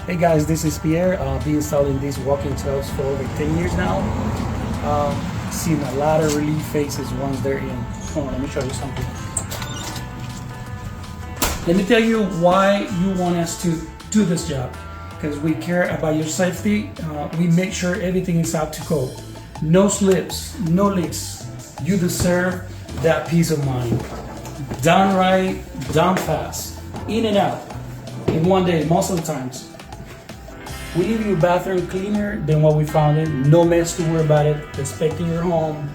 Hey guys, this is Pierre. Been installing these walking tubs for over 10 years now. Seen a lot of relief faces once they're in. Hold on, let me show you something. Let me tell you why you want us to do this job. Because we care about your safety. We make sure everything is up to code. No slips, no leaks. You deserve that peace of mind. Done right, done fast. In and out. In one day, most of the times. We leave your bathroom cleaner than what we found it. No mess to worry about it. Respecting your home.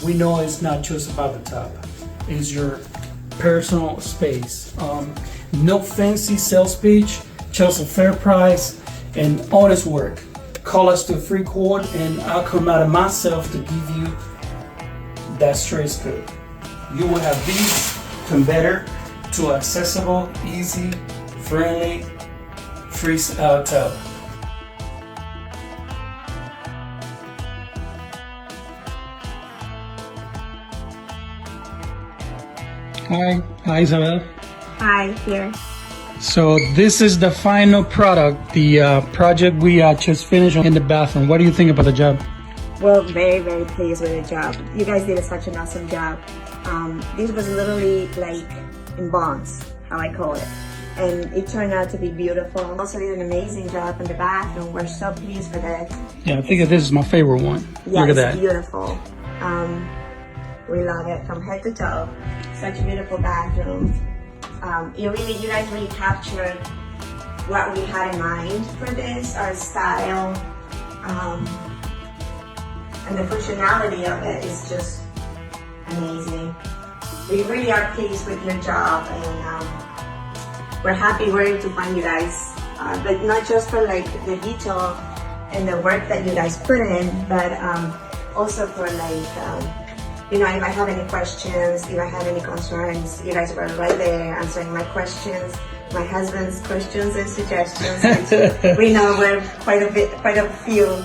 We know it's not just about the tub. It's your personal space. No fancy sales pitch, just a fair price and honest work. Call us to a free quote and I'll come out of myself to give you that straight scoop. You will have these come better to accessible, easy, friendly, free tub. Hi Isabel. Hi, here. So this is the final product, the project we just finished in the bathroom. What do you think about the job? Well, very, very pleased with the job. You guys did such an awesome job. This was literally like in bonds, how I call it. And it turned out to be beautiful. Also did an amazing job in the bathroom. We're so pleased with it. Yeah, I think this is my favorite one. Yeah, look at that. It's beautiful. We love it from head to toe. Such a beautiful bathroom. You guys really captured what we had in mind for this, our style, and the functionality of it is just amazing. We really are pleased with your job, and we're happy we're able to find you guys, but not just for like the detail and the work that you guys put in, but also for like, if I have any questions, if I have any concerns, you guys were right there answering my questions, my husband's questions and suggestions, which we know were quite a few.